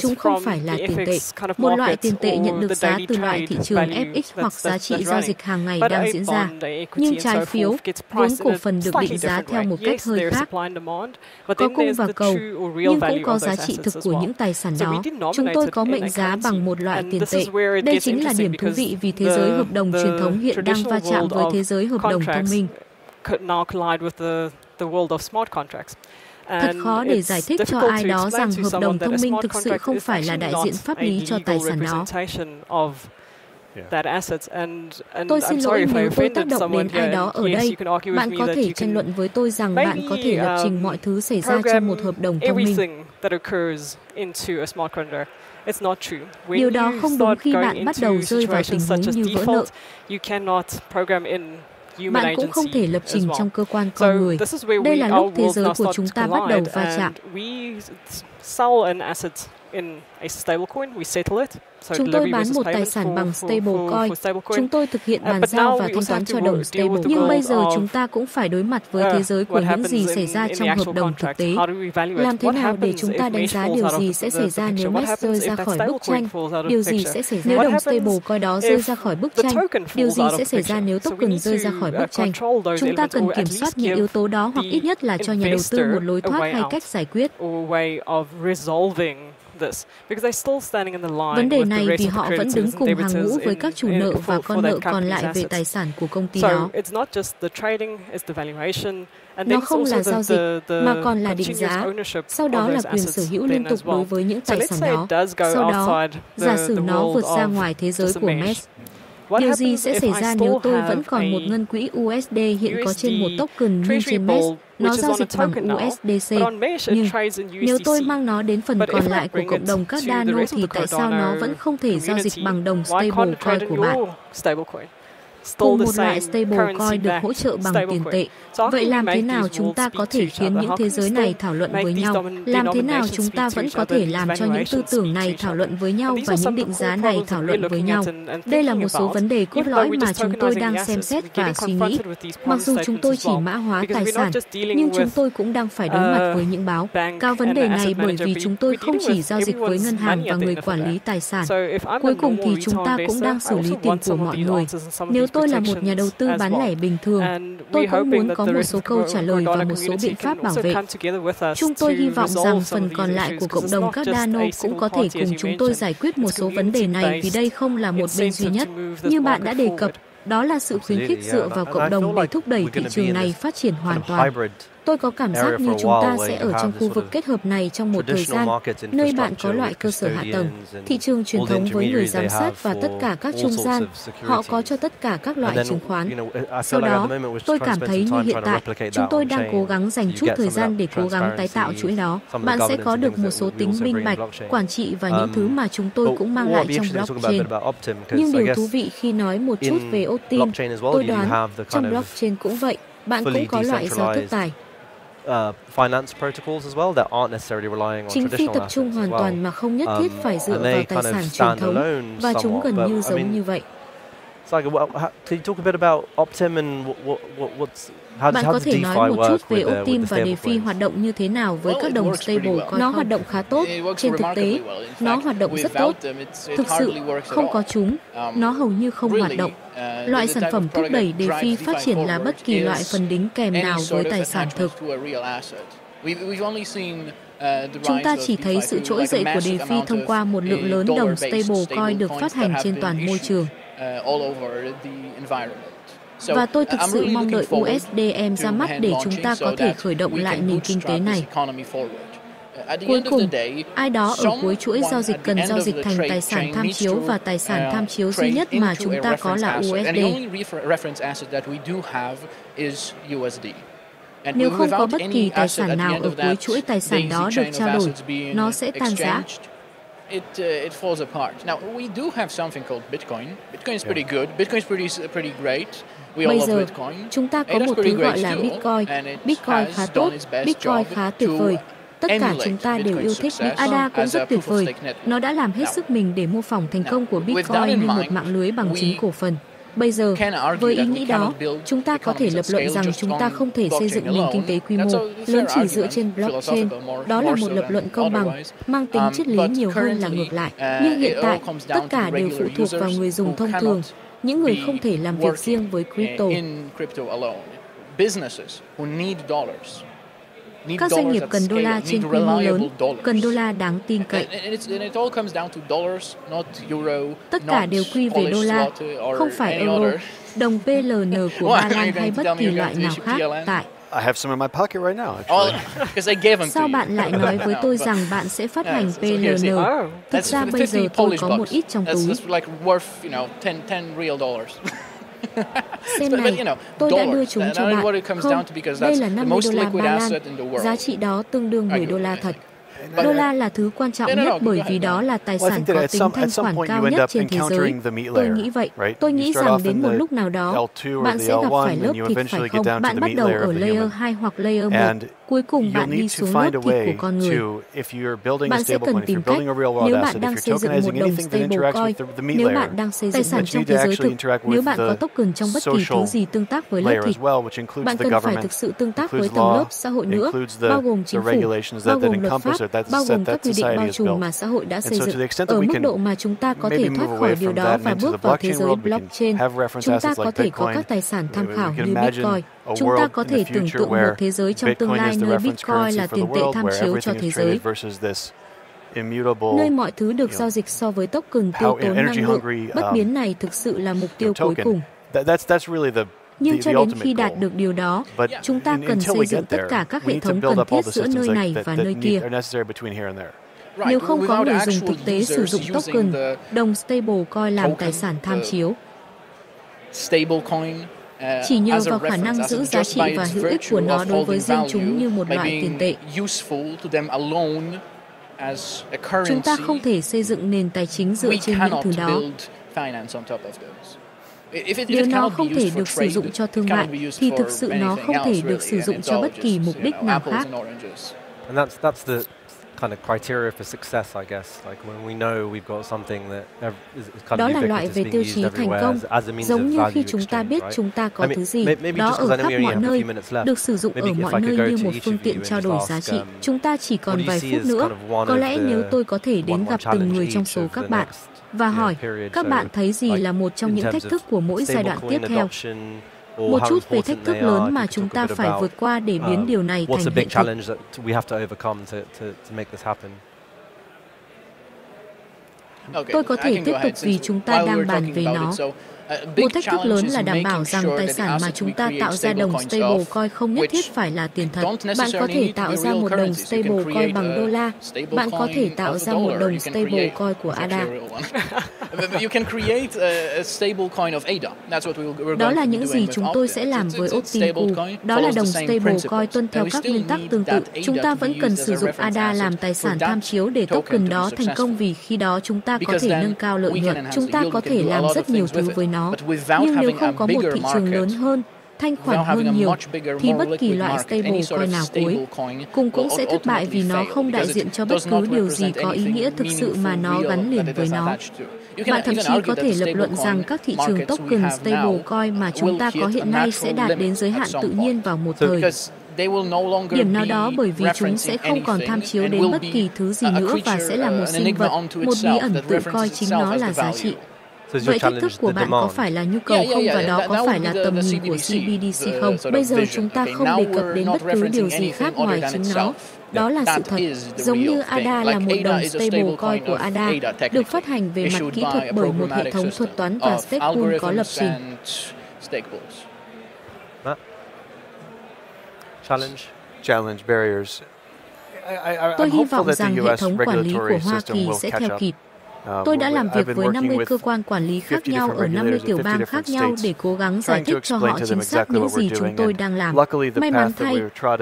Chúng không phải là tiền tệ, một loại tiền tệ nhận được giá từ loại thị trường FX hoặc giá trị giao dịch hàng ngày đang diễn ra. Nhưng trái phiếu, vốn cổ phần được định giá theo một cách hơi khác. Có cung và cầu, nhưng cũng có giá trị thực của những tài sản đó. Chúng tôi có mệnh giá bằng một loại tiền tệ. Đây chính là điểm thú vị vì thế giới hợp đồng truyền thống hiện đang va chạm với thế giới hợp đồng thông minh. Thật khó để giải thích cho ai đó rằng hợp đồng thông minh thực sự không phải là đại diện pháp lý cho tài sản đó. Tôi xin lỗi nếu tôi tác động đến ai đó ở đây. Bạn có thể tranh luận với tôi rằng bạn có thể lập trình mọi thứ xảy ra trong một hợp đồng thông minh. Điều đó không đúng khi bạn bắt đầu rơi vào tình huống như vỡ nợ. Bạn cũng không thể lập trình trong cơ quan con người. Đây là lúc thế giới của chúng ta bắt đầu va chạm. Chúng tôi bán một tài sản bằng stablecoin. Chúng tôi thực hiện bàn giao và thanh toán cho đồng stable. Nhưng bây giờ chúng ta cũng phải đối mặt với thế giới của những gì xảy ra trong hợp đồng thực tế. Làm thế nào để chúng ta đánh giá điều gì sẽ xảy ra nếu MES rơi ra khỏi bức tranh? Điều gì sẽ xảy ra nếu đồng stablecoin đó rơi ra khỏi bức tranh? Điều gì sẽ xảy ra nếu token rơi ra khỏi bức tranh? Chúng ta cần kiểm soát những yếu tố đó hoặc ít nhất là cho nhà đầu tư một lối thoát hay cách giải quyết. Vấn đề này vì họ vẫn đứng cùng hàng ngũ với các chủ nợ và con nợ còn lại về tài sản của công ty đó. Nó không là giao dịch, mà còn là định giá. Sau đó là quyền sở hữu liên tục đối với những tài sản đó. Sau đó, giả sử nó vượt ra ngoài thế giới của MES. Điều gì sẽ xảy ra nếu tôi vẫn còn một ngân quỹ USD hiện có trên một token như trên MES? Nó giao dịch bằng USDC. Nhưng nếu tôi mang nó đến phần còn lại của cộng đồng các Dano thì tại sao nó vẫn không thể giao dịch bằng đồng stablecoin của bạn? Cùng một loại stablecoin được hỗ trợ bằng tiền tệ. Vậy làm thế nào chúng ta có thể khiến những thế giới này thảo luận với nhau? Làm thế nào chúng ta vẫn có thể làm cho những tư tưởng này thảo luận với nhau và những định giá này thảo luận với nhau? Đây là một số vấn đề cốt lõi mà chúng tôi đang xem xét và suy nghĩ. Mặc dù chúng tôi chỉ mã hóa tài sản, nhưng chúng tôi cũng đang phải đối mặt với những báo cáo vấn đề này bởi vì chúng tôi không chỉ giao dịch với ngân hàng và người quản lý tài sản. Cuối cùng thì chúng ta cũng đang xử lý tiền của mọi người. Nếu tôi là một nhà đầu tư bán lẻ bình thường, tôi cũng muốn có một số câu trả lời và một số biện pháp bảo vệ. Chúng tôi hy vọng rằng phần còn lại của cộng đồng các Dano cũng có thể cùng chúng tôi giải quyết một số vấn đề này vì đây không là một bên duy nhất. Như bạn đã đề cập, đó là sự khuyến khích dựa vào cộng đồng để thúc đẩy thị trường này phát triển hoàn toàn. Tôi có cảm giác như chúng ta sẽ ở trong khu vực kết hợp này trong một thời gian, nơi bạn có loại cơ sở hạ tầng, thị trường truyền thống với người giám sát và tất cả các trung gian. Họ có cho tất cả các loại chứng khoán. Sau đó, tôi cảm thấy như hiện tại, chúng tôi đang cố gắng dành chút thời gian để cố gắng tái tạo chuỗi đó. Bạn sẽ có được một số tính minh bạch, quản trị và những thứ mà chúng tôi cũng mang lại trong blockchain. Nhưng điều thú vị khi nói một chút về Optim, tôi đoán trong blockchain cũng vậy, bạn cũng có loại giao thức tài. Chính phi tập trung hoàn toàn mà không nhất thiết phải dựa vào tài sản truyền thống, và chúng gần như giống như vậy. Bạn có thể nói một chút về Optim và DeFi hoạt động như thế nào với các đồng stablecoin? Nó hoạt động khá tốt. Trên thực tế, nó hoạt động rất tốt. Thực sự, không có chúng, nó hầu như không hoạt động. Loại sản phẩm thúc đẩy DeFi phát triển là bất kỳ loại phần đính kèm nào với tài sản thực. Chúng ta chỉ thấy sự trỗi dậy của DeFi thông qua một lượng lớn đồng stablecoin được phát hành trên toàn môi trường. Và tôi thực sự mong đợi USDM ra mắt để chúng ta có thể khởi động lại nền kinh tế này. Cuối cùng, ai đó ở cuối chuỗi giao dịch cần giao dịch thành tài sản tham chiếu và tài sản tham chiếu duy nhất mà chúng ta có là USD. Nếu không có bất kỳ tài sản nào ở cuối chuỗi tài sản đó được trao đổi, nó sẽ tan rã. it falls apart. Now we do have something called Bitcoin. Bitcoin is pretty good. Bitcoin is pretty great. Bây giờ, chúng ta có một thứ gọi là Bitcoin. Bitcoin khá tốt, Bitcoin khá tuyệt vời. Tất cả chúng ta đều yêu thích, ADA cũng rất tuyệt vời. Nó đã làm hết sức mình để mô phỏng thành công của Bitcoin như một mạng lưới bằng chứng cổ phần. Bây giờ, với ý nghĩ đó, chúng ta có thể lập luận rằng chúng ta không thể xây dựng nền kinh tế quy mô lớn chỉ dựa trên blockchain. Đó là một lập luận công bằng, mang tính triết lý nhiều hơn là ngược lại. Nhưng hiện tại, tất cả đều phụ thuộc vào người dùng thông thường, những người không thể làm việc riêng với crypto. Các doanh nghiệp cần đô la trên quy mô lớn, cần đô la đáng tin cậy. Tất cả đều quy về đô la, không phải euro, đồng PLN của Ba Lan hay bất kỳ loại nào khác. Tại sao bạn lại nói với tôi rằng bạn sẽ phát hành PLN? Thực ra bây giờ tôi có một ít trong túi. Xem này, tôi đã đưa chúng cho bạn. Không, đây là 50 đô la Ba Lan. Giá trị đó tương đương 10 đô la thật. Đô la là thứ quan trọng nhất bởi vì đó là tài sản có tính thanh khoản cao nhất trên thế giới. Tôi nghĩ vậy. Tôi nghĩ rằng đến một lúc nào đó, bạn sẽ gặp phải lớp thịt phải không? Bạn bắt đầu ở layer 2 hoặc layer 1. Cuối cùng bạn đi xuống lớp thịt của con người. Bạn sẽ cần tìm cách, nếu bạn đang xây dựng một đồng stablecoin, nếu bạn đang xây dựng tài sản trong thế giới thực, nếu bạn có token trong bất kỳ thứ gì tương tác với lớp thịt, bạn cần phải thực sự tương tác với tầng lớp xã hội nữa, bao gồm chính phủ, bao gồm luật pháp, bao gồm các quy định bao trùm mà xã hội đã xây dựng. Ở mức độ mà chúng ta có thể thoát khỏi điều đó và bước vào thế giới blockchain, chúng ta có thể có các tài sản tham khảo như Bitcoin. Chúng ta có thể tưởng tượng một thế giới trong tương lai nơi Bitcoin là tiền tệ tham chiếu cho thế giới, nơi mọi thứ được giao dịch so với token tiêu tốn năng lượng. Bất biến này thực sự là mục tiêu cuối cùng. Nhưng cho đến khi đạt được điều đó, chúng ta cần xây dựng tất cả các hệ thống cần thiết giữa nơi này và nơi kia. Nếu không có người dùng thực tế sử dụng token, đồng stablecoin làm tài sản tham chiếu, chỉ nhờ vào khả năng giữ giá trị và hữu ích của nó đối với riêng chúng như một loại tiền tệ. Chúng ta không thể xây dựng nền tài chính dựa trên những thứ đó. Nếu nó không thể được sử dụng cho thương mại, thì thực sự nó không thể được sử dụng cho bất kỳ mục đích nào khác. Đó là loại về tiêu chí thành công, giống như khi chúng ta biết chúng ta có thứ gì, đó ở khắp mọi nơi, được sử dụng ở mọi nơi như một phương tiện trao đổi giá trị. Chúng ta chỉ còn vài phút nữa, có lẽ nếu tôi có thể đến gặp từng người trong số các bạn và hỏi, các bạn thấy gì là một trong những thách thức của mỗi giai đoạn tiếp theo? Một chút về thách thức lớn mà chúng ta phải vượt qua để biến điều này thành hiện thực. Tôi có thể tiếp tục vì chúng ta đang bàn về nó. Một thách thức lớn là đảm bảo rằng tài sản mà chúng ta tạo ra đồng stablecoin không nhất thiết phải là tiền thật. Bạn có thể tạo ra một đồng stablecoin bằng đô la. Bạn có thể tạo ra một đồng stablecoin của ADA. Đó là những gì chúng tôi sẽ làm với Optinku. Đó là đồng stablecoin tuân theo các nguyên tắc tương tự. Chúng ta vẫn cần sử dụng ADA làm tài sản tham chiếu để token đó thành công vì khi đó chúng ta có thể nâng cao lợi nhuận. Chúng ta có thể làm rất nhiều thứ với nó. Nhưng nếu không có một thị trường lớn hơn, thanh khoản hơn nhiều, thì bất kỳ loại stablecoin nào cuối cùng cũng sẽ thất bại vì nó không đại diện cho bất cứ điều gì có ý nghĩa thực sự mà nó gắn liền với nó. Bạn thậm chí có thể lập luận rằng các thị trường token stablecoin mà chúng ta có hiện nay sẽ đạt đến giới hạn tự nhiên vào một thời điểm nào đó bởi vì chúng sẽ không còn tham chiếu đến bất kỳ thứ gì nữa và sẽ là một sinh vật, một bí ẩn tự coi chính nó là giá trị. Vậy thách thức của bạn có phải là nhu cầu không và đó có phải là tầm nhìn của CBDC không? Bây giờ chúng ta không đề cập đến bất cứ điều gì khác ngoài chính nó. Đó là sự thật. Giống như ADA là một đồng stablecoin của ADA, được phát hành về mặt kỹ thuật bởi một hệ thống thuật toán và stake pool có lập trình. Challenge barriers. Tôi hy vọng rằng hệ thống quản lý của Hoa Kỳ sẽ theo kịp. Tôi đã làm việc với 50 cơ quan quản lý khác nhau ở 50 tiểu bang khác nhau để cố gắng giải thích cho họ chính xác những gì chúng tôi đang làm. May mắn thay,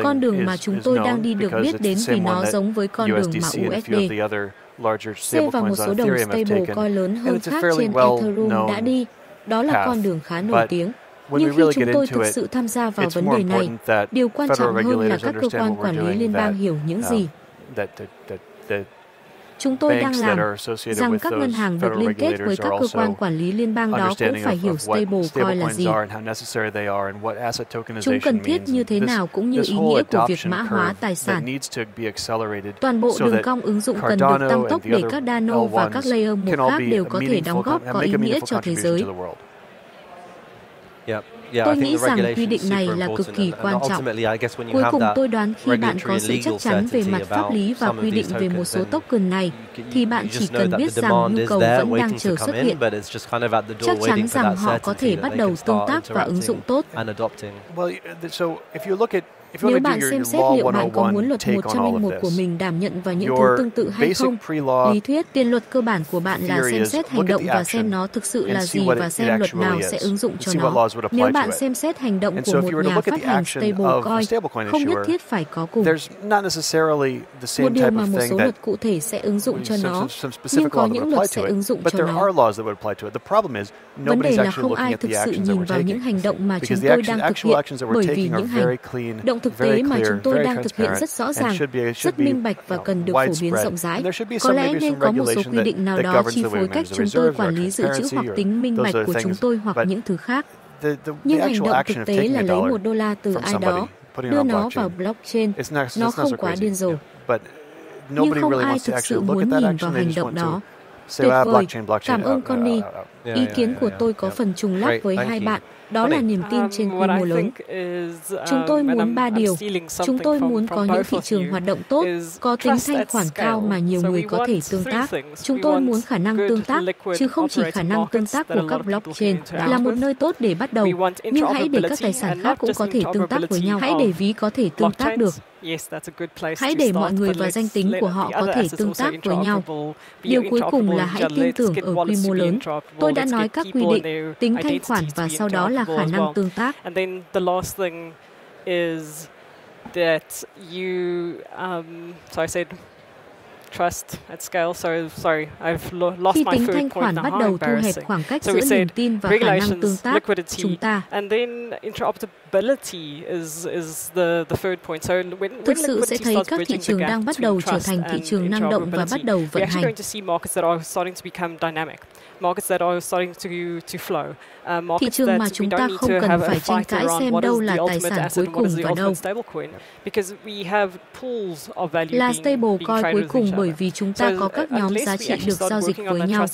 con đường mà chúng tôi đang đi được biết đến vì nó giống với con đường mà USD larger C và một stablecoins số on đồng Ethereum have taken. stablecoin lớn And hơn it's a khác fairly trên Ethereum đã well-known đi. Đó là con đường khá nổi But tiếng. when Nhưng we khi really chúng get tôi into thực it, sự tham gia vào it's vấn more đề này, important that điều quan federal trọng hơn là regulators các cơ understand quan what we're quản lý doing, liên bang that hiểu những gì the chúng tôi đang banks that làm, are associated rằng with các ngân those hàng được federal liên kết với regulators các are cơ quan also quản lý liên bang đó cũng understanding phải hiểu of what stablecoin là gì. stablecoins are and how necessary they are and what asset Chúng tokenization cần thiết means. như thế nào cũng như This ý whole nghĩa của việc adoption mã hóa curve tài that sản. needs to be accelerated Toàn bộ so đường that cong ứng dụng cần được Cardano tăng and tốc the để other các Dano và các layer L1s 1 can all khác be đều a có thể meaningful đóng góp có ý make a nghĩa meaningful cho thế contribution giới. to the world. Tôi nghĩ rằng quy định này là cực kỳ quan trọng. Cuối cùng tôi đoán khi bạn có sự chắc chắn về mặt pháp lý và quy định về một số token này, thì bạn chỉ cần biết rằng nhu cầu vẫn đang chờ xuất hiện. Chắc chắn rằng họ có thể bắt đầu tương tác và ứng dụng tốt. Nếu bạn xem xét liệu bạn có muốn luật 101 của mình đảm nhận vào những thứ tương tự hay không, lý thuyết tiền luật cơ bản của bạn là xem xét hành động và xem nó thực sự là gì và xem luật nào sẽ ứng dụng cho nó. Nếu bạn xem xét hành động của một nhà phát hành stablecoin, không nhất thiết phải có cùng một điều mà một số luật cụ thể sẽ ứng dụng cho nó, nhưng có những luật sẽ ứng dụng cho nó. Vấn đề là không ai thực sự nhìn vào những hành động mà chúng tôi đang thực hiện, bởi vì những hành động thực tế mà chúng tôi đang thực hiện rất rõ ràng, rất minh bạch và cần được phổ biến rộng rãi. Có lẽ nên có một số quy định nào đó chi phối cách chúng tôi quản lý dự trữ hoặc tính minh bạch của chúng tôi hoặc những thứ khác. Nhưng hành động thực tế là lấy $1 từ ai đó, đưa nó vào blockchain, nó không quá điên rồ. Nhưng không ai thực sự muốn nhìn vào hành động đó. Tuyệt vời, cảm ơn Connie. Ý kiến của tôi có phần trùng lắp với hai bạn. Đó là niềm tin trên quy mô lớn. Chúng tôi muốn 3 điều. Chúng tôi muốn có những thị trường hoạt động tốt, có tính thanh khoản cao mà nhiều người có thể tương tác. Chúng tôi muốn khả năng tương tác, chứ không chỉ khả năng tương tác của các blockchain là một nơi tốt để bắt đầu. Nhưng hãy để các tài sản khác cũng có thể tương tác với nhau. Hãy để ví có thể tương tác được. Hãy để mọi người và danh tính của họ có thể tương tác với nhau. Điều cuối cùng là hãy tin tưởng ở quy mô lớn. Tôi đã nói các quy định, tính thanh khoản và sau đó là khả năng tương tác. Khi tính thanh khoản bắt đầu thu hẹp khoảng cách giữa niềm tin và khả năng tương tác, chúng ta thực sự sẽ thấy các thị trường đang bắt đầu trở thành thị trường năng động và bắt đầu vận hành. Thị trường mà chúng ta không cần phải tranh cãi xem đâu là tài sản cuối cùng và đâu là stablecoin cuối cùng, bởi vì chúng ta có các nhóm giá trị được giao dịch với nhau.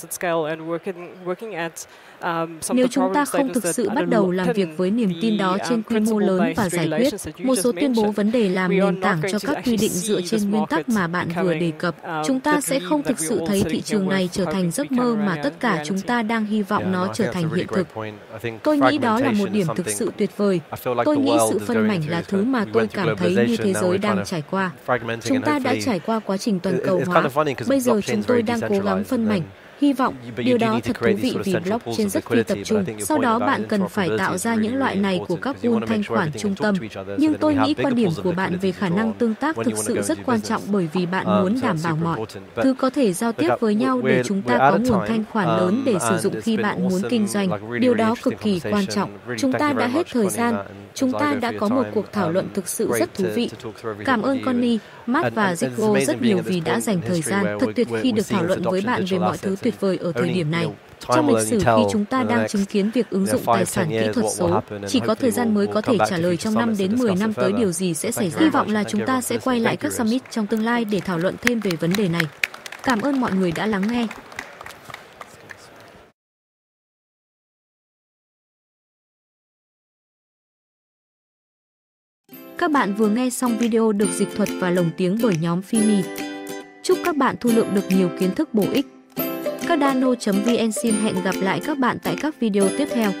Nếu chúng ta không thực sự bắt đầu làm việc với niềm tin đó trên quy mô lớn và giải quyết một số tuyên bố vấn đề làm nền tảng cho các quy định dựa trên nguyên tắc mà bạn vừa đề cập, chúng ta sẽ không thực sự thấy thị trường này trở thành giấc mơ mà tất cả chúng ta đang hy vọng nó trở thành hiện thực. Tôi nghĩ đó là một điểm thực sự tuyệt vời. Tôi nghĩ sự phân mảnh là thứ mà tôi cảm thấy như thế giới đang trải qua. Chúng ta đã trải qua quá trình toàn cầu hóa. Bây giờ chúng tôi đang cố gắng phân mảnh. Hy vọng, điều đó thật thú vị vì blockchain rất phi tập trung. Sau đó bạn cần phải tạo ra những loại này của các pool thanh khoản trung tâm. Nhưng tôi nghĩ quan điểm của bạn về khả năng tương tác thực sự rất quan trọng, bởi vì bạn muốn đảm bảo mọi thứ có thể giao tiếp với nhau để chúng ta có nguồn thanh khoản lớn để sử dụng khi bạn muốn kinh doanh. Điều đó cực kỳ quan trọng. Chúng ta đã hết thời gian. Chúng ta đã có một cuộc thảo luận thực sự rất thú vị. Cảm ơn Connie, Matt và Zico rất nhiều vì đã dành thời gian. Thật tuyệt khi được thảo luận với bạn về mọi thứ tuyệt vời ở thời điểm này. Trong lịch sử, khi chúng ta đang chứng kiến việc ứng dụng tài sản kỹ thuật số, chỉ có thời gian mới có thể trả lời trong 5 đến 10 năm tới điều gì sẽ xảy ra. Hy vọng là chúng ta sẽ quay lại các summit trong tương lai để thảo luận thêm về vấn đề này. Cảm ơn mọi người đã lắng nghe. Các bạn vừa nghe xong video được dịch thuật và lồng tiếng bởi nhóm Fimi. Chúc các bạn thu lượm được nhiều kiến thức bổ ích. Cardano.vn xin hẹn gặp lại các bạn tại các video tiếp theo.